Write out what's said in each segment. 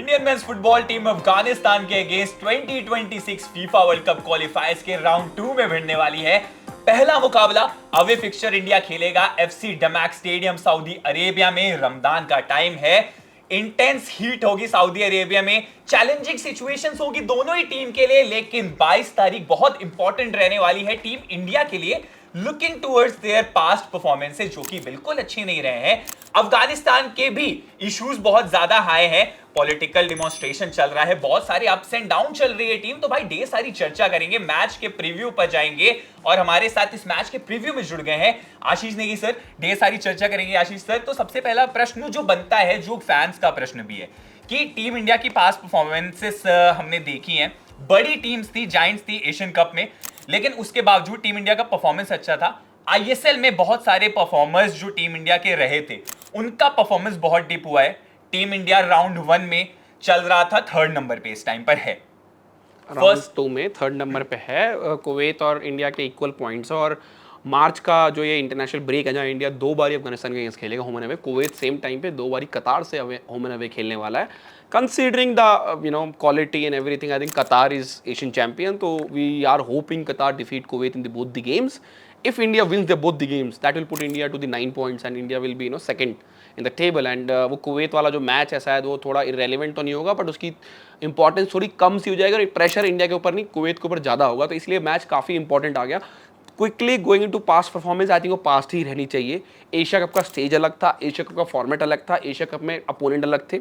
Indian men's football team Afghanistan के against 2026 FIFA World Cup qualifiers के round 2 में भिड़ने वाली है। पहला मुकाबला अवे फिक्सचर इंडिया खेलेगा FC Damac stadium Saudi Arabia में। रमजान का टाइम है, इंटेंस हीट होगी सऊदी अरेबिया में, चैलेंजिंग सिचुएशंस होगी दोनों ही टीम के लिए। लेकिन 22 तारीख बहुत इंपॉर्टेंट रहने वाली है टीम इंडिया के लिए, looking towards their past performances जो कि बिल्कुल अच्छे नहीं रहे हैं। अफगानिस्तान के भी इश्यूज बहुत ज्यादा हाई है, पॉलिटिकल डिमॉन्स्ट्रेशन चल रहा है, बहुत सारे अप्स एंड डाउन चल रही है टीम। तो भाई ढेर सारी चर्चा करेंगे, मैच के प्रीव्यू पर जाएंगे और हमारे साथ इस मैच के प्रीव्यू में जुड़ गए हैं आशीष नेगी सर। ढेर सारी चर्चा करेंगे आशीष सर। तो सबसे पहला प्रश्न जो बनता है, जो फैंस का प्रश्न भी है कि टीम इंडिया की पास्ट परफॉर्मेंसेस हमने देखी हैं, बड़ी टीम्स थी, जायंट्स थी एशियन कप में, लेकिन उसके बावजूद टीम इंडिया का परफॉर्मेंस अच्छा था। आईएसएल में बहुत सारे परफॉर्मर्स जो टीम इंडिया के रहे थे, उनका परफॉर्मेंस बहुत डिप हुआ है। टीम इंडिया राउंड 1 में चल रहा था, 3rd नंबर पे इस टाइम पर है, राउंड 2 में 3rd नंबर पे है। कुवैत और इंडिया के इक्वल पॉइंट्स, और मार्च का जो ये इंटरनेशनल ब्रेक है जहाँ इंडिया 2 बारी अफगानिस्तान के अगेंस्ट खेलेगा home and away, Kuwait same time पे 2 बारी कतार से होम एंड अवे खेलने वाला है। Considering the quality and everything, I think कतार इज एशियन चैंपियन, तो वी आर होपिंग कतार defeat Kuwait in the both the games. If India wins the both the games, that will put India to the 9 points and India will be second in the table. And वो Kuwait वाला जो match है शायद वो थोड़ा irrelevant तो नहीं होगा, बट उसकी इंपॉर्टेंस थोड़ी कम सी हो जाएगी और प्रेशर इंडिया के ऊपर नहीं कुवैत के ऊपर ज़्यादा होगा, तो इसलिए मैच काफ़ी इंपॉर्टेंट आ गया। Quickly going into past performance, I think वो पास्ट ही रहनी चाहिए। एशिया कप का स्टेज अलग था, एशिया कप का फॉर्मेट अलग था, एशिया कप में अपोनेंट अलग थे।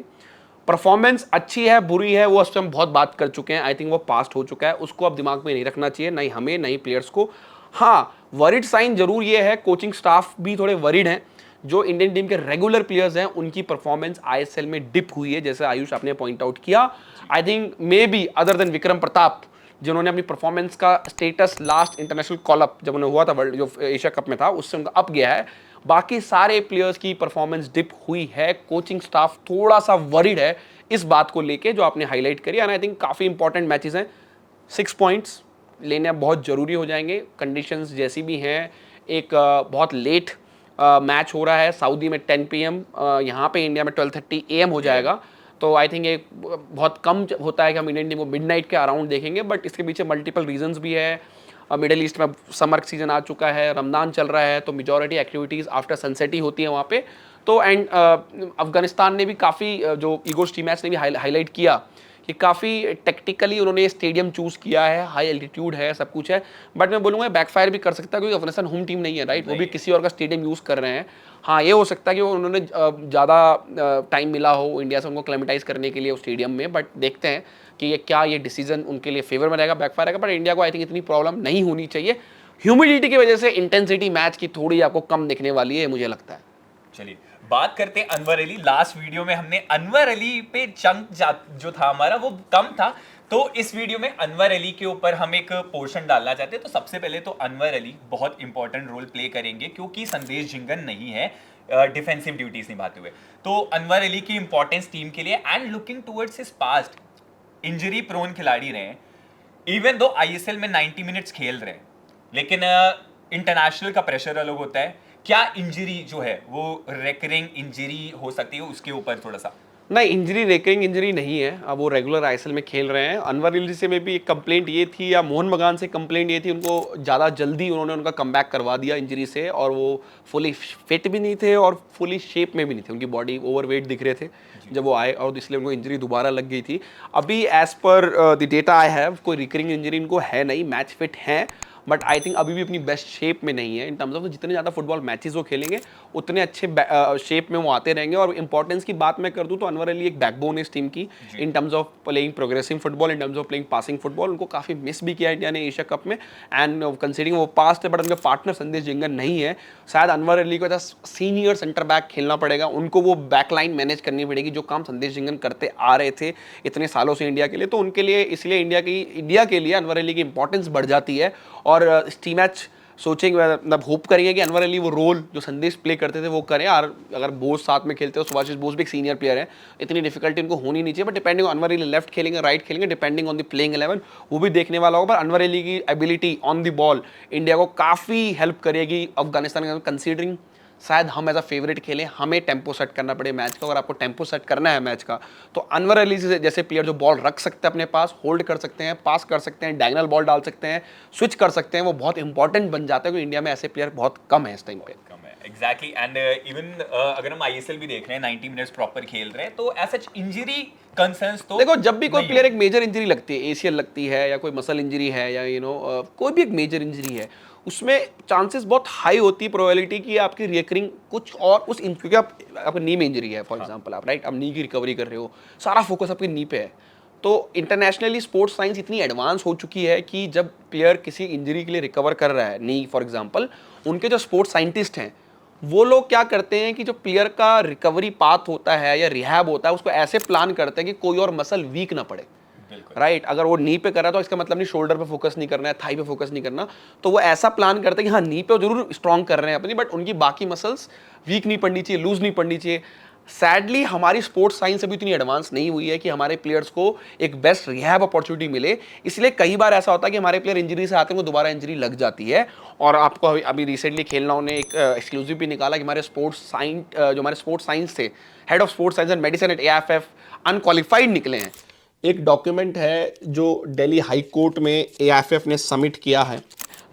परफॉर्मेंस अच्छी है बुरी है वो उस पर हम बहुत बात कर चुके हैं, आई थिंक वो पास्ट हो चुका है, उसको अब दिमाग में नहीं रखना चाहिए, नहीं हमें नहीं प्लेयर्स को। हाँ, वरिड साइन जरूर ये है, कोचिंग स्टाफ भी थोड़े वरिड हैं। जो इंडियन टीम के रेगुलर प्लेयर्स हैं उनकी परफॉर्मेंस आईएसएल में डिप हुई है, जैसे आयुष आपने पॉइंट आउट किया। I think may be other than Vikram Pratap, जिन्होंने अपनी परफॉर्मेंस का status last international call up जब उन्हें हुआ था वर्ल्ड जो एशिया कप में था उससे उनका अप गया है, बाकी सारे प्लेयर्स की परफॉर्मेंस डिप हुई है। कोचिंग स्टाफ थोड़ा सा वरिड है इस बात को लेके जो आपने हाईलाइट करी, एंड आई थिंक काफ़ी इंपॉर्टेंट मैचेस हैं। 6 पॉइंट्स लेने बहुत ज़रूरी हो जाएंगे, कंडीशंस जैसी भी हैं। एक बहुत लेट मैच हो रहा है सऊदी में 10 PM, यहाँ पे इंडिया में 12:30 AM हो जाएगा, तो आई थिंक एक बहुत कम होता है कि हम इंडियन टीम को मिडनाइट के अराउंड देखेंगे, बट इसके पीछे मल्टीपल रीजंस भी है। मिडिल ईस्ट में समर सीजन आ चुका है, रमज़ान चल रहा है, तो मेजॉरिटी एक्टिविटीज़ आफ्टर सनसेट ही होती है वहाँ पे। तो एंड अफगानिस्तान ने भी काफ़ी जो ईगोस टीम मैच ने भी हाईलाइट किया कि काफ़ी टेक्टिकली उन्होंने स्टेडियम चूज़ किया है, हाई एल्टीट्यूड है, सब कुछ है, बट मैं बोलूँगा बैकफायर भी कर सकता है क्योंकि अफगानिस्तान होम टीम नहीं है, राइट, वो भी किसी और का स्टेडियम यूज़ कर रहे हैं। हाँ, ये हो सकता है कि उन्होंने ज़्यादा टाइम मिला हो इंडिया से उनको क्लेमेटाइज करने के लिए उस स्टेडियम में, बट देखते हैं कि ये डिसीजन उनके लिए फेवर में रहेगा, बैकफायर रहेगा, बट इंडिया को आई थिंक इतनी प्रॉब्लम नहीं होनी चाहिए। ह्यूमिडिटी की वजह से इंटेंसिटी मैच की थोड़ी आपको कम दिखने वाली है मुझे लगता है। चलिए बात करते हैं अनवर अली। लास्ट वीडियो में हमने अनवर अली पे चंक जो था हमारा वो कम था, तो इस वीडियो में अनवर अली के ऊपर हम एक पोर्शन डालना चाहते हैं। तो सबसे पहले तो अनवर अली बहुत इंपॉर्टेंट रोल प्ले करेंगे क्योंकि संदेश झिंगन नहीं है डिफेंसिव ड्यूटीज निभाते हुए, तो अनवर अली की इंपॉर्टेंस टीम के लिए and looking towards his past, injury prone खिलाड़ी रहे हैं। इवन दो आईएसएल में 90 मिनट्स खेल रहे हैं, लेकिन इंटरनेशनल का प्रेशर अलग होता है। क्या इंजरी जो है वो रेकरिंग इंजरी हो सकती है, उसके ऊपर थोड़ा सा? नहीं, इंजरी रेकरिंग इंजरी नहीं है, अब वो रेगुलर आईएसएल में खेल रहे हैं। अनवर अली से में भी एक कंप्लेंट ये थी, या मोहन बगान से कंप्लेंट ये थी, उनको ज़्यादा जल्दी उन्होंने उनका कमबैक करवा दिया इंजरी से, और वो फुली फिट भी नहीं थे और फुली शेप में भी नहीं थे, उनकी बॉडी ओवरवेट दिख रहे थे जब वो आए, और इसलिए उनको इंजरी दोबारा लग गई थी। अभी as per the data I have कोई रिकरिंग इंजरी इनको है नहीं, मैच फिट हैं, बट आई थिंक अभी भी अपनी बेस्ट शेप में नहीं है इन टर्म्स ऑफ जितने ज़्यादा फुटबॉल मैचेस वो खेलेंगे उतने अच्छे शेप में वो आते रहेंगे। और इंपॉर्टेंस की बात मैं कर दूं तो अनवर अली एक बैकबोन है इस टीम की in terms of playing progressive football, in terms of playing passing football. उनको काफ़ी मिस भी किया इंडिया ने एशिया कप में, एंड कंसीडरिंग वो पास्ट है, बट उनके पार्टनर संदेश झिंगन नहीं है। शायद अनवर अली को सीनियर सेंटर बैक खेलना पड़ेगा, उनको वो बैक लाइन मैनेज करनी पड़ेगी जो काम संदेश झिंगन करते आ रहे थे इतने सालों से इंडिया के लिए। तो उनके लिए इसलिए इंडिया के लिए अनवर अली की इंपॉर्टेंस बढ़ जाती है, और इस टी मैच सोचेंगे, मतलब होप करेंगे कि अनवर अली वो रोल जो संदेश प्ले करते थे वो करें। और अगर बोस साथ में खेलते हो, सुभाषिष बोस भी एक सीनियर प्लेयर है, इतनी डिफिकल्टी उनको होनी नहीं चाहिए, but depending on Anwar Ali left खेलेंगे राइट खेलेंगे, डिपेंडिंग ऑन द प्लेइंग 11 वो भी देखने वाला होगा। पर अनवर अली की ability on the ball India को काफ़ी हेल्प करेगी अफगानिस्तान के, कंसीडरिंग शायद हम एज अ फेवरेट खेलें, हमें टेम्पो सेट करना पड़े मैच का। अगर आपको टेम्पो सेट करना है मैच का तो अनवर अली जैसे प्लेयर जो बॉल रख सकते हैं अपने पास, होल्ड कर सकते हैं, पास कर सकते हैं, डायगोनल बॉल डाल सकते हैं, स्विच कर सकते हैं, वो बहुत इंपॉर्टेंट बन जाता है क्योंकि इंडिया में ऐसे प्लेयर बहुत कम है इस टाइम पे। एग्जैक्टली एंड इवन अगर हम आईएसएल भी देख रहे हैं 90 मिनट्स प्रॉपर खेल रहे हैं तो ऐसा इंजरी कंसर्न्स तो देखो, जब भी कोई प्लेयर एक मेजर इंजरी लगती है, एसीएल लगती है या कोई मसल इंजरी है या कोई भी एक मेजर इंजरी है, उसमें चांसेस बहुत हाई होती है प्रोबेबिलिटी कि आपकी रिकरिंग कुछ और उस क्योंकि आपका नी में इंजरी है फॉर एग्जांपल, आप राइट, आप नी की रिकवरी कर रहे हो, सारा फोकस आपके नी पे है। तो इंटरनेशनली स्पोर्ट्स साइंस इतनी एडवांस हो चुकी है कि जब प्लेयर किसी इंजरी के लिए रिकवर कर रहा है, नी फॉर एग्जांपल, उनके जो स्पोर्ट्स साइंटिस्ट हैं वो लोग क्या करते हैं कि जो प्लेयर का रिकवरी पाथ होता है या रिहैब होता है उसको ऐसे प्लान करते हैं कि कोई और मसल वीक ना पड़े, राइट। अगर वो नी पे कर रहा है तो इसका मतलब नहीं शोल्डर पे फोकस नहीं करना है, थाई पे फोकस नहीं करना, तो वो ऐसा प्लान करते हैं कि हाँ नी पे जरूर स्ट्रॉन्ग कर रहे हैं अपनी, बट उनकी बाकी मसल्स वीक नहीं पड़नी चाहिए, लूज नहीं पड़नी चाहिए। सैडली हमारी स्पोर्ट्स साइंस अभी इतनी एडवांस नहीं हुई है कि हमारे प्लेयर्स को एक बेस्ट रिहैब अपॉर्चुनिटी मिले, इसलिए कई बार ऐसा होता है कि हमारे प्लेयर इंजरी से आते हैं, वो दोबारा इंजरी लग जाती है। और आपको अभी रिसेंटली खेलनाओं ने एक एक्सक्लूसिव भी निकाला कि हमारे जो हमारे स्पोर्ट्स साइंस थे, head of sports science and medicine eight AFF unqualified निकले हैं। एक डॉक्यूमेंट है जो दिल्ली हाई कोर्ट में एएफएफ ने सबमिट किया है,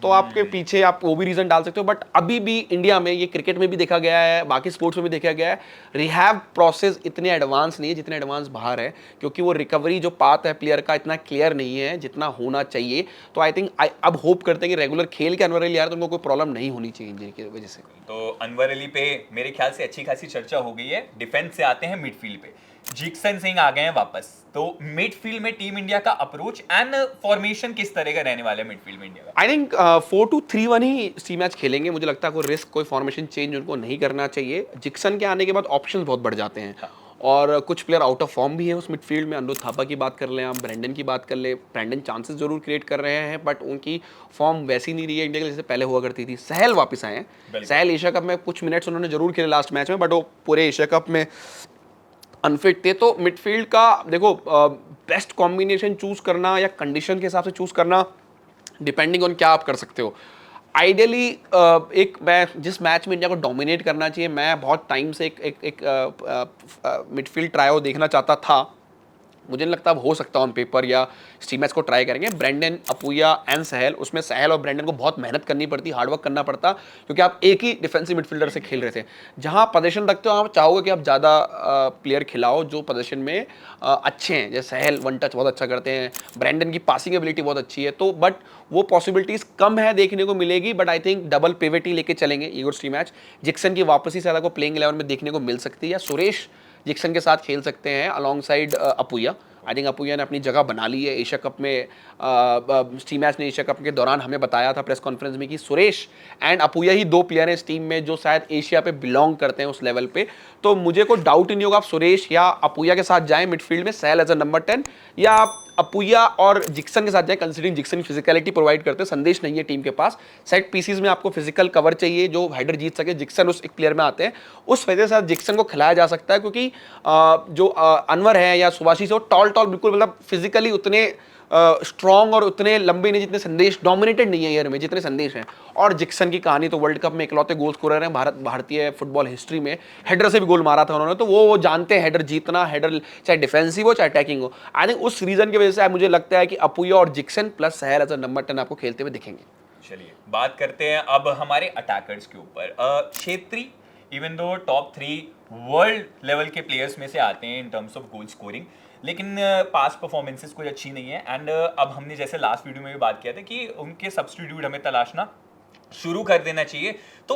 तो आपके पीछे आप वो भी रीजन डाल सकते हो, बट अभी भी इंडिया में, ये क्रिकेट में भी देखा गया है, बाकी स्पोर्ट्स में भी देखा गया है, रिहैब प्रोसेस इतने एडवांस नहीं है जितने एडवांस बाहर है, क्योंकि वो रिकवरी जो पाथ है प्लेयर का इतना क्लियर नहीं है जितना होना चाहिए। तो आई थिंक अब होप करते हैं कि रेगुलर खेल के अनवर अली यार तो उनको कोई प्रॉब्लम नहीं होनी चाहिए इंजरी की वजह से। तो अनवर अली पे मेरे ख्याल से अच्छी खासी चर्चा हो गई है। डिफेंस से आते हैं मिडफील्ड पे, जिक्सन सिंह आ गए हैं वापस, तो मिडफील्ड में टीम इंडिया का अप्रोच एंड फॉर्मेशन किस तरह का रहने वाला है मिडफील्ड में इंडिया का? I think 4-2-3-1 he C match खेलेंगे, मुझे लगता है कोई रिस्क, कोई फॉर्मेशन चेंज उनको नहीं करना चाहिए। जिक्सन के आने के बाद ऑप्शंस बहुत बढ़ जाते हैं। हाँ। और कुछ प्लेयर आउट ऑफ फॉर्म भी है उस मिडफील्ड में, अनुरोध थापा की बात कर लें आप, ब्रेंडन की बात कर ले, ब्रेंडन चांसेस जरूर क्रिएट कर रहे हैं बट उनकी फॉर्म वैसी नहीं रही है इंडिया के जैसे पहले हुआ करती थी। सहल वापस आए हैं, सहल एशिया कप में कुछ मिनट्स उन्होंने जरूर खेले लास्ट मैच में, बट वो पूरे एशिया कप में अनफिट थे। तो मिडफील्ड का देखो, बेस्ट कॉम्बिनेशन चूज करना या कंडीशन के हिसाब से चूज करना डिपेंडिंग ऑन क्या आप कर सकते हो। आइडियली जिस मैच में इंडिया को डोमिनेट करना चाहिए, मैं बहुत टाइम से एक मिडफील्ड ट्रायो देखना चाहता था, मुझे नहीं लगता अब हो सकता ऑन पेपर या स्टी मैच को ट्राई करेंगे। ब्रेंडन, अपूया एंड सहल, उसमें सहल और ब्रेंडन को बहुत मेहनत करनी पड़ती, हार्डवर्क करना पड़ता, क्योंकि आप एक ही डिफेंसिव मिडफील्डर से खेल रहे थे। जहां पोजीशन रखते हो आप चाहोगे कि आप ज़्यादा प्लेयर खिलाओ जो पोजीशन में अच्छे हैं, जैसे सहल वन टच बहुत अच्छा करते हैं, ब्रेंडन की पासिंग एबिलिटी बहुत अच्छी है, तो बट वो पॉसिबिलिटीज़ कम है देखने को मिलेगी, but I think double pivot ही लेके चलेंगे ये स्टी मैच। जिक्सन की वापसी से को प्लेइंग 11 में देखने को मिल सकती है, या सुरेश जिक्सन के साथ खेल सकते हैं alongside Apuia. I think Apuia ने अपनी जगह बना ली है एशिया कप में। स्टी मैच ने एशिया कप के दौरान हमें बताया था प्रेस कॉन्फ्रेंस में कि सुरेश एंड अपूया ही दो प्लेयर हैं इस टीम में जो शायद एशिया पे बिलोंग करते हैं उस लेवल पे। तो मुझे कोई डाउट ही नहीं होगा आप सुरेश या अपूया के साथ जाएं मिडफील्ड में, सहल एज अ नंबर 10, या आप अपूया और जिक्सन के साथ जाएं, कंसीडरिंग जिक्सन फिजिकलिटी प्रोवाइड करते हैं, संदेश नहीं है टीम के पास। सेट पीसीज में आपको फिजिकल कवर चाहिए जो हेडर जीत सके, जिक्सन उस एक प्लेयर में आते हैं, उस वजह से जिक्सन को खिलाया जा सकता है, क्योंकि जो अनवर है या सुभाषी से वो टॉल बिल्कुल, मतलब फिजिकली उतने स्ट्रॉन्ग और उतने लंबे नहीं जितने संदेश, डोमिनेटेड नहीं है ईयर में जितने संदेश हैं। और जिक्सन की कहानी तो वर्ल्ड कप में इकलौते गोल स्कोरर हैं भारतीय फुटबॉल हिस्ट्री में, हेडर से भी गोल मारा था उन्होंने, तो वो जानते हैं हेडर जीतना, हेडर चाहे डिफेंसिव हो चाहे अटैकिंग हो। आई थिंक उस रीजन की वजह से मुझे लगता है कि अपूया और Jeakson plus Sahal as a number 10 आपको खेलते हुए दिखेंगे। चलिए बात करते हैं अब हमारे अटैकर्स के ऊपर। Chhetri even though top 3 world level के प्लेयर्स में से आते हैं in terms of goal scoring, लेकिन पास्ट परफॉर्मेंसेस कोई अच्छी नहीं है। एंड अब हमने जैसे लास्ट वीडियो में भी बात किया था कि उनके सब्स्टिट्यूट हमें तलाशना शुरू कर देना चाहिए। तो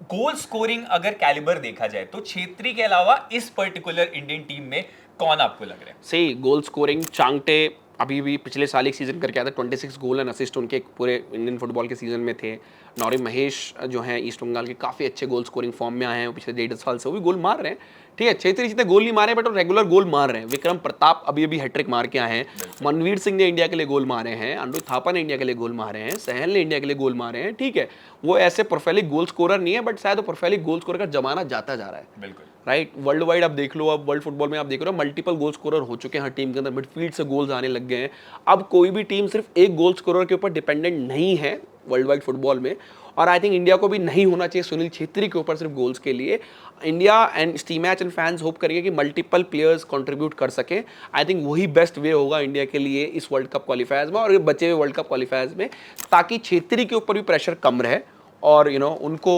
गोल स्कोरिंग अगर कैलिबर देखा जाए तो छेत्री के अलावा इस पर्टिकुलर इंडियन टीम में कौन आपको लग रहा है? सही गोल स्कोरिंग, चांगटे अभी भी पिछले साल एक सीजन करके आया था, 26 गोल एंड असिस्ट उनके पूरे इंडियन फुटबॉल के सीजन में थे। नौरी महेश जो हैं ईस्ट बंगाल के, काफ़ी अच्छे गोल स्कोरिंग फॉर्म में आए हैं पिछले 1.5 साल से, वो भी गोल मार रहे हैं। ठीक है, छेत्री जितने गोल नहीं मारे बट वो रेगुलर गोल मार रहे हैं। विक्रम प्रताप अभी हैट्रिक मार के आए हैं, मनवीर सिंह ने इंडिया के लिए गोल मारे हैं, अनुरोध थापा ने इंडिया के लिए गोल मारे हैं, सहल ने इंडिया के लिए गोल मारे हैं। ठीक है, वो ऐसे प्रोफाइलिक गोल स्कोरर नहीं है, बट शायद वो प्रोफाइलिक गोल स्कोरर का जमाना जाता जा रहा है। बिल्कुल राइट, वर्ल्ड वाइड आप देख लो, अब वर्ल्ड फुटबॉल में आप देख रहे हो मल्टीपल गोल स्कोरर हो चुके हैं हर टीम के अंदर, मिडफील्ड से गोल्स आने लग गए हैं। अब कोई भी टीम सिर्फ एक गोल स्कोरर के ऊपर डिपेंडेंट नहीं है वर्ल्ड वाइड फुटबॉल में। और आई थिंक इंडिया को भी नहीं होना चाहिए सुनील छेत्री के ऊपर सिर्फ गोल्स के लिए। इंडिया एंड स्टी मैच एंड फैंस होप करेंगे कि मल्टीपल प्लेयर्स कंट्रीब्यूट कर सके। आई थिंक वही बेस्ट वे होगा इंडिया के लिए इस वर्ल्ड कप क्वालिफायर्स में और ये बचे हुए वर्ल्ड कप क्वालिफायर्स में, ताकि छेत्री के ऊपर भी प्रेशर कम रहे और उनको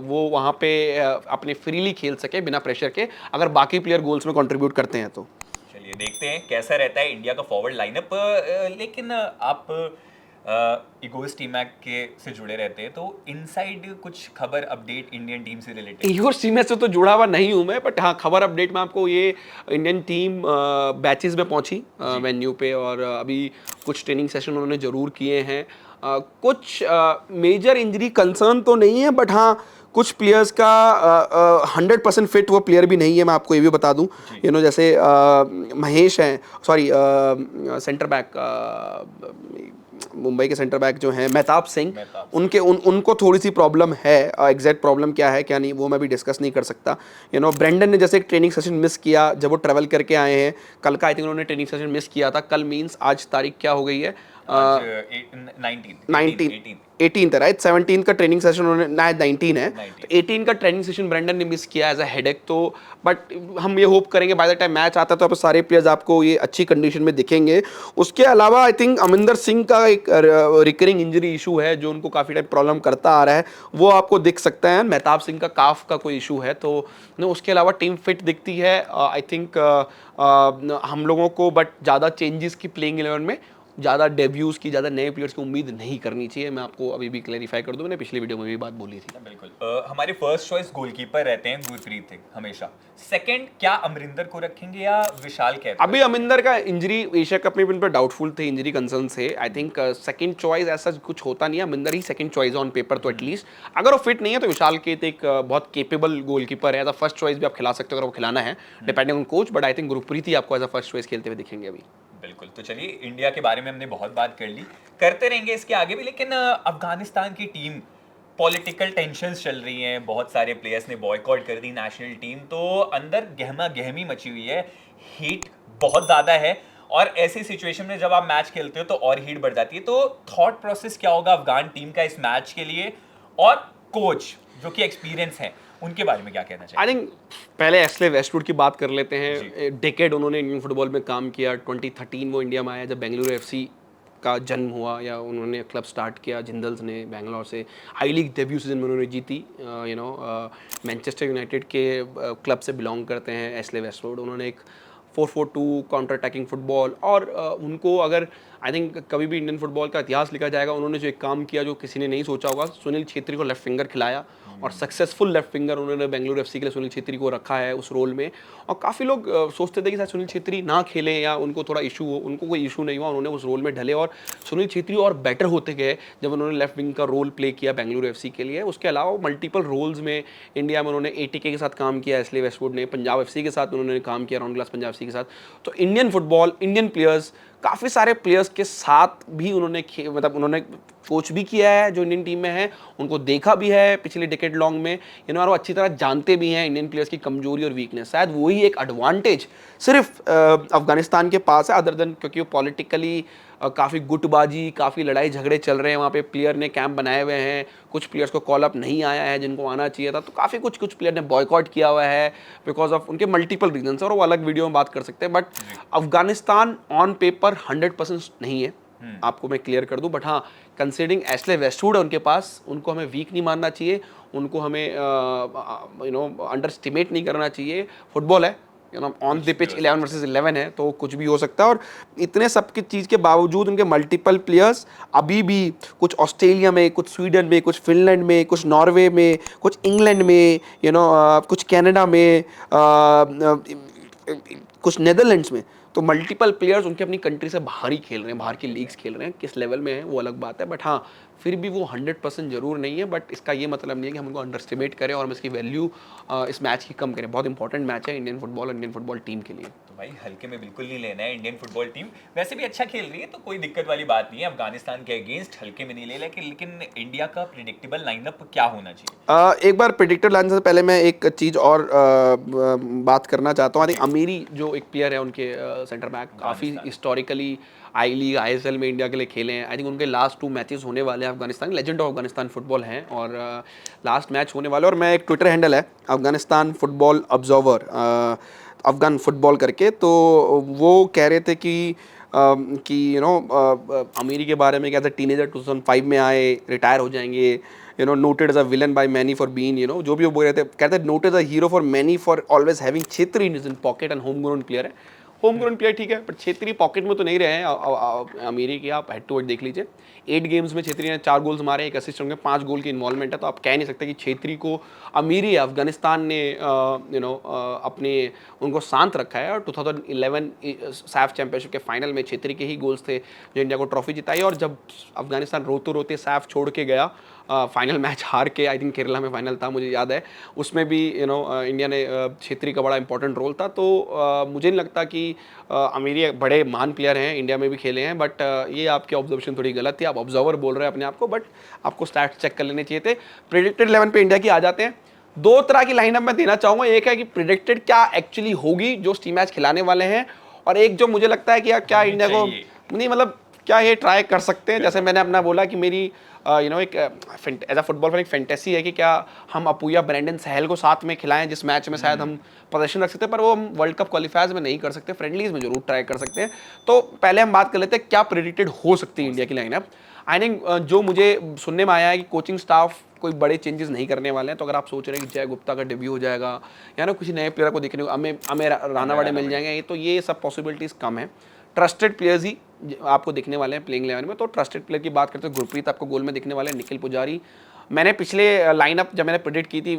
वो वहाँ पे अपने फ्रीली खेल सके बिना प्रेशर के, अगर बाकी प्लेयर गोल्स में कंट्रीब्यूट करते हैं तो। चलिए देखते हैं कैसा रहता है इंडिया का फॉरवर्ड लाइनअप। लेकिन आप इगोस टीम के से जुड़े रहते हैं, तो इनसाइड कुछ खबर अपडेट इंडियन टीम से रिलेटेड? ईगोस टीम से तो जुड़ा हुआ नहीं हूँ मैं, बट हाँ खबर अपडेट में आपको ये इंडियन टीम बैचेस में पहुंची वेन्यू पे और अभी कुछ ट्रेनिंग सेशन उन्होंने ज़रूर किए हैं। कुछ मेजर इंजरी कंसर्न तो नहीं है, बट हाँ कुछ प्लेयर्स का 100% फिट वो प्लेयर भी नहीं है। मैं आपको ये भी बता दूं, जैसे महेश हैं, सॉरी सेंटर बैक मुंबई के सेंटर बैक जो हैं मेहताब सिंह, उनको थोड़ी सी प्रॉब्लम है। एग्जैक्ट प्रॉब्लम क्या है क्या नहीं वो मैं भी डिस्कस नहीं कर सकता। ब्रेंडन ने जैसे एक ट्रेनिंग सेशन मिस किया जब वो ट्रैवल करके आए हैं, कल का आई थिंक उन्होंने ट्रेनिंग सेशन मिस किया था। कल मीन्स आज तारीख क्या हो गई है? 18th है राइट। 17th का ट्रेनिंग सेशन उन्होंने, 19 है, तो 18 का ट्रेनिंग सेशन ब्रेंडन ने मिस किया एज अ हेडेक। तो बट हम ये होप करेंगे बाय द टाइम मैच आता है तो आप सारे प्लेयर्स आपको ये अच्छी कंडीशन में दिखेंगे। उसके अलावा आई थिंक अमिंदर सिंह का एक रिकरिंग इंजरी इशू है जो उनको काफ़ी टाइम प्रॉब्लम करता आ रहा है, वो आपको दिख सकता है। मेहताब सिंह का काफ का कोई इशू है, तो उसके अलावा टीम फिट दिखती है आई थिंक हम लोगों को। बट ज़्यादा चेंजेस की प्लेइंग 11 में, ज़्यादा डेब्यूज़ की, ज़्यादा नए प्लेयर्स की उम्मीद नहीं करनी चाहिए। मैं आपको अभी भी क्लैरिफाई कर दूं, मैंने पिछले वीडियो में भी बात बोली थी। बिल्कुल। हमारे फर्स्ट चॉइस गोलकीपर रहते हैं गुरप्रीत सिंह हमेशा। सेकंड क्या अमरिंदर को रखेंगे या विशाल कैद? अभी अमरिंदर का इंजरी एशिया कप में भी उन पर डाउटफुल थे इंजरी कंसर्न से। आई थिंक सेकंड चॉइस ऐसा कुछ होता नहीं है, अमरिंदर ही सेकंड चॉइस ऑन पेपर तो एटलीस्ट। अगर वो फिट नहीं है तो विशाल कैद एक बहुत केपेबल गोलकीपर है, एज अ फर्स्ट चॉइस भी आप खिला सकते हो अगर वो खिलाना है, depending on coach. But I think Gurpreet ही आपको एज अ फर्स्ट चॉइस खेलते हुए दिखेंगे अभी। बिल्कुल। तो चलिए इंडिया के बारे में हमने बहुत बात कर ली, करते रहेंगे इसके आगे भी। लेकिन अफगानिस्तान की टीम, पॉलिटिकल टेंशन्स चल रही हैं, बहुत सारे प्लेयर्स ने बॉयकॉट कर दी नेशनल टीम, तो अंदर गहमा गहमी मची हुई है, हीट बहुत ज़्यादा है। और ऐसी सिचुएशन में जब आप मैच खेलते हो तो और हीट बढ़ जाती है। तो थॉट प्रोसेस क्या होगा अफगान टीम का इस मैच के लिए, और कोच जो कि एक्सपीरियंस है उनके बारे में क्या कहना चाहिए? आई थिंक पहले एस्ले वेस्टवुड की बात कर लेते हैं। डेकेड उन्होंने इंडियन फुटबॉल में काम किया। 2013 वो इंडिया में आया जब बेंगलुरु एफसी का जन्म हुआ, या उन्होंने क्लब स्टार्ट किया जिंदल्स ने बेंगलोर से। आई लीग डेब्यू सीजन में उन्होंने जीती। मैनचेस्टर यूनाइटेड के क्लब से बिलोंग करते हैं एस्ले वेस्टवुड। उन्होंने एक 4-4-2 काउंटर अटैकिंग फुटबॉल, और उनको अगर आई थिंक कभी भी इंडियन फुटबॉल का इतिहास लिखा जाएगा, उन्होंने जो एक काम किया जो किसी ने नहीं सोचा होगा, सुनील छेत्री को लेफ्ट फिंगर खिलाया, और सक्सेसफुल लेफ्ट फिंगर उन्होंने बेंगलुरु एफसी के लिए सुनील छेत्री को रखा है उस रोल में। और काफ़ी लोग सोचते थे कि शायद सुनील छेत्री ना खेलें या उनको थोड़ा इशू हो, उनको कोई इशू नहीं हुआ, उन्होंने उस रोल में ढले और सुनील छेत्री और बेटर होते गए जब उन्होंने लेफ्ट विंग का रोल प्ले किया बेंगलुरु एफसी के लिए। उसके अलावा मल्टीपल रोल्स में इंडिया में उन्होंने एटीके के साथ काम किया, एस्ले वेस्टवुड ने पंजाब एफसी के साथ उन्होंने काम किया, राउंड ग्लास पंजाब एफसी के साथ। तो इंडियन फुटबॉल, इंडियन प्लेयर्स, काफ़ी सारे प्लेयर्स के साथ भी उन्होंने मतलब उन्होंने कोच भी किया है जो इंडियन टीम में है, उनको देखा भी है पिछले डिकेड लॉन्ग में, और वो अच्छी तरह जानते भी हैं इंडियन प्लेयर्स की कमजोरी और वीकनेस। शायद वही एक एडवांटेज सिर्फ अफगानिस्तान के पास है, अदर देन क्योंकि वो पॉलिटिकली काफ़ी गुटबाजी, काफ़ी लड़ाई झगड़े चल रहे हैं वहाँ पे। प्लेयर ने कैंप बनाए हुए हैं, कुछ प्लेयर्स को कॉल अप नहीं आया है जिनको आना चाहिए था, तो काफ़ी कुछ प्लेयर ने बॉयकॉट किया हुआ है बिकॉज ऑफ उनके मल्टीपल रीजन्स, और वो अलग वीडियो में बात कर सकते हैं। बट अफगानिस्तान ऑन पेपर 100% नहीं है, आपको मैं क्लियर कर दूं। बट हाँ, कंसिडरिंग एस्ले वेस्टवुड है उनके पास, उनको हमें वीक नहीं मानना चाहिए, उनको हमें अंडर एस्टिमेट नहीं करना चाहिए। फुटबॉल है, ऑन द पिच 11 वर्सेस 11 है, तो कुछ भी हो सकता है। और इतने सब की चीज़ के बावजूद उनके मल्टीपल प्लेयर्स अभी भी कुछ ऑस्ट्रेलिया में, कुछ स्वीडन में, कुछ फिनलैंड में, कुछ नॉर्वे में, कुछ इंग्लैंड में, कुछ कनाडा में, कुछ नेदरलैंड्स में, तो मल्टीपल प्लेयर्स उनके अपनी कंट्री से बाहर ही खेल रहे हैं, बाहर की लीग्स खेल रहे हैं। किस लेवल में है वो अलग बात है, बट हाँ फिर भी वो 100% जरूर नहीं है। बट इसका ये मतलब नहीं है कि हम उनको अंडरस्टिमेट करें और हम इसकी वैल्यू इस मैच की कम करें। बहुत इंपॉर्टेंट मैच है इंडियन फुटबॉल और इंडियन फुटबॉल टीम के लिए। तो भाई हल्के में बिल्कुल नहीं लेना है। इंडियन फुटबॉल टीम वैसे भी अच्छा खेल रही है, तो कोई दिक्कत वाली बात नहीं है। अफगानिस्तान के अगेंस्ट हल्के में नहीं ले, लेकिन इंडिया का प्रिडिक्टेबल लाइनअप क्या होना चाहिए? एक बार प्रिडिक्टेड लाइन से पहले मैं एक चीज़ और बात करना चाहता हूँ। अमीरी जो एक प्लेयर है उनके सेंटर बैक, काफ़ी हिस्टोरिकली आई लीग ISL में इंडिया के लिए खेले हैं। आई थिंक उनके लास्ट 2 मैचेस होने वाले हैं Afghanistan, legend of Afghanistan football हैं, और लास्ट मैच होने वाला है। और मैं एक ट्विटर हैंडल है Afghanistan football observer, Afghan football करके, तो वो कह रहे थे कि अमीरी के बारे में क्या था, टीनेजर 2005 में आए, रिटायर हो जाएंगे, noted as a villain by many for been, जो भी वो बोल रहे थे, कहते हैं noted as a hero for many for always having Chhetri in his pocket and home grown player है। होम ग्रोन प्लेयर ठीक है, बट छेत्री पॉकेट में तो नहीं रहे हैं अमीरी की। आप हेड टू हेड देख लीजिए, 8 गेम्स में छेत्री ने 4 गोल्स मारे, 1 असिस्ट होंगे, 5 गोल की इन्वॉल्वमेंट है, तो आप कह नहीं सकते कि छेत्री को अमीरी अफगानिस्तान ने अपने उनको शांत रखा है। और 2011 सैफ चैंपियनशिप के फाइनल में छेत्री के ही गोल्स थे जो इंडिया को ट्रॉफी जिताई। और जब अफगानिस्तान रोते रोते सैफ छोड़ के गया, फाइनल मैच हार के, आई थिंक केरला में फाइनल था मुझे याद है, उसमें भी इंडिया ने छेत्री का बड़ा इंपॉर्टेंट रोल था। तो मुझे नहीं लगता कि अमीरी बड़े महान प्लेयर हैं, इंडिया में भी खेले हैं, बट ये आपकी ऑब्जर्वेशन थोड़ी गलत थी। आप ऑब्जर्वर बोल रहे हैं अपने आप को, बट आपको स्टैट्स चेक कर लेने चाहिए थे। प्रेडिक्टेड 11 पे इंडिया की आ जाते हैं। 2 तरह की लाइनअप मैं देना चाहूँगा, एक है कि प्रेडिक्टेड क्या एक्चुअली होगी जो टीम मैच खिलाने वाले हैं, और एक जो मुझे लगता है कि क्या इंडिया को नहीं, मतलब क्या ये ट्राई कर सकते हैं। जैसे मैंने अपना बोला कि मेरी एक एज अ फुटबॉल फैन एक फैंटेसी है कि क्या हम अपूया ब्रैंडन सहल को साथ में खिलाएं, जिस मैच में शायद हम पोजीशन रख सकते हैं, पर वो हम वर्ल्ड कप क्वालिफायर्स में नहीं कर सकते, फ्रेंडलीज में जरूर ट्राई कर सकते हैं। तो पहले हम बात कर लेते हैं क्या प्रेडिक्टेड हो सकती है इंडिया की लाइनअप। आई थिंक जो मुझे सुनने में आया है कि कोचिंग स्टाफ कोई बड़े चेंजेस नहीं करने वाले हैं। तो अगर आप सोच रहे हैं कि जय गुप्ता का डेब्यू हो जाएगा या ना किसी नए प्लेयर को देखने को हमें रानावाड़े मिल जाएंगे, तो ये सब पॉसिबिलिटीज़ कम है। ट्रस्टेड प्लेयर्स ही आपको दिखने वाले हैं प्लेइंग 11 में। तो ट्रस्टेड प्लेयर की बात करते हैं, गुरप्रीत आपको गोल में दिखने वाले हैं, निखिल पुजारी। मैंने पिछले लाइनअप जब मैंने प्रेडिक्ट की थी,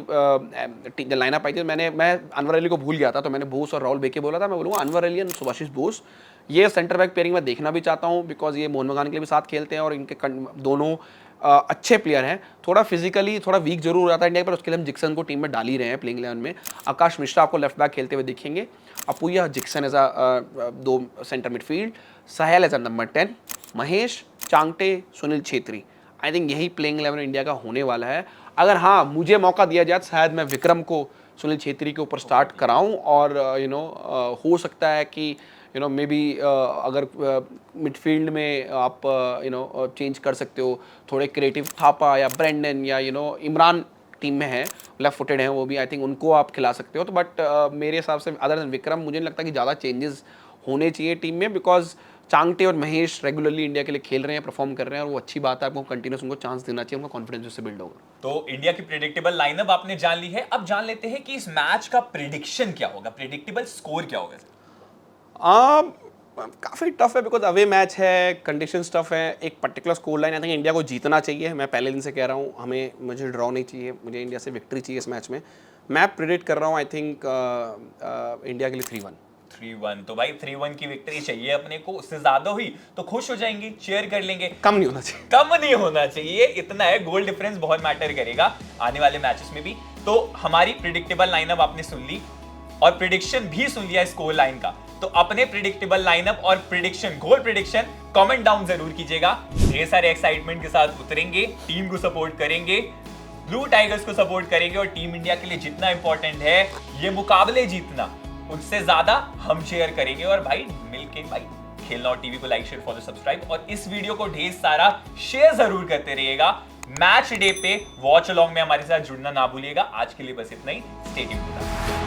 लाइनअप आई थी, मैं अनवर अली को भूल गया था, तो मैंने बोस और राहुल बेके बोला था। मैं बोलूँगा अनवर अली और सुभाषिस बोस, ये सेंटर बैक पेयरिंग मैं देखना भी चाहता हूँ, बिकॉज ये मोहन बगान के लिए भी साथ खेलते हैं और इनके दोनों अच्छे प्लेयर हैं। थोड़ा फिजिकली थोड़ा वीक जरूर हो जाता है इंडिया पर, उसके लिए हम जिक्सन को टीम में डाल ही रहे हैं प्लेइंग 11 में। आकाश मिश्रा आपको लेफ्ट बैक खेलते हुए दिखेंगे, Apuia Jeakson as a 2 centre midfield, Sahal as a number 10, Mahesh, Chhangte, Sunil Chhetri. I think यही प्लेइंग 11 इंडिया का होने वाला है। अगर हाँ मुझे मौका दिया जाए, शायद मैं विक्रम को सुनील छेत्री के ऊपर स्टार्ट कराऊं, और हो सकता है कि मे बी अगर मिडफील्ड में आप चेंज कर सकते हो, थोड़े क्रिएटिव थापा या ब्रेंडन या इमरान टीम में है, लेफ्ट फुटेड है वो भी, आई थिंक उनको आप खिला सकते हो। तो बट मेरे हिसाब से अदर देन विक्रम मुझे नहीं लगता कि ज़्यादा चेंजेस होने चाहिए टीम में, बिकॉज चांगटे और महेश रेगुलरली इंडिया के लिए खेल रहे हैं, परफॉर्म कर रहे हैं, और वो अच्छी बात है। आपको कंटिन्यूस उनको चांस देना चाहिए, उनका कॉन्फिडेंस उससे बिल्ड होगा। तो इंडिया की प्रेडिक्टेबल लाइनअप आपने जान ली है, अब जान लेते हैं कि इस मैच का प्रेडिक्शन क्या होगा, प्रेडिक्टेबल स्कोर क्या होगा। काफ़ी टफ है, बिकॉज अवे मैच है, कंडीशंस टफ है। एक particular score line I think India को जीतना चाहिए। मैं पहले दिन से कह रहा हूँ, मुझे ड्रॉ नहीं चाहिए, मुझे इंडिया से विक्ट्री चाहिए इस मैच में। मैं प्रेडिक्ट कर रहा हूँ आई थिंक इंडिया के लिए 3-1। तो भाई 3-1 की विक्ट्री चाहिए अपने को। उससे ज्यादा हुई तो खुश हो जाएंगे, चीयर कर लेंगे। कम नहीं होना चाहिए, कम नहीं होना चाहिए, इतना है। गोल डिफरेंस बहुत मैटर करेगा आने वाले मैचेस में भी। तो हमारी प्रेडिक्टेबल लाइनअप आपने सुन ली और प्रेडिक्शन भी सुन लिया स्कोर लाइन का। तो अपने प्रेडिक्टेबल लाइनअप और प्रेडिक्शन, गोल प्रेडिक्शन कमेंट डाउन जरूर कीजिएगा। ढेर सारे एक्साइटमेंट के साथ उतरेंगे, टीम को सपोर्ट करेंगे, ब्लू टाइगर्स को सपोर्ट करेंगे। और टीम इंडिया के लिए जितना इंपॉर्टेंट है ये मुकाबले जीतना, उससे ज्यादा हम शेयर करेंगे। और भाई मिलके भाई खेलना और टीवी को लाइक शेयर फॉलो सब्सक्राइब, और इस वीडियो को ढेर सारा शेयर जरूर करते रहिएगा। मैच डे पे वॉच अलॉन्ग में हमारे साथ जुड़ना ना भूलिएगा। आज के लिए बस इतना ही, स्टे ट्यून्ड।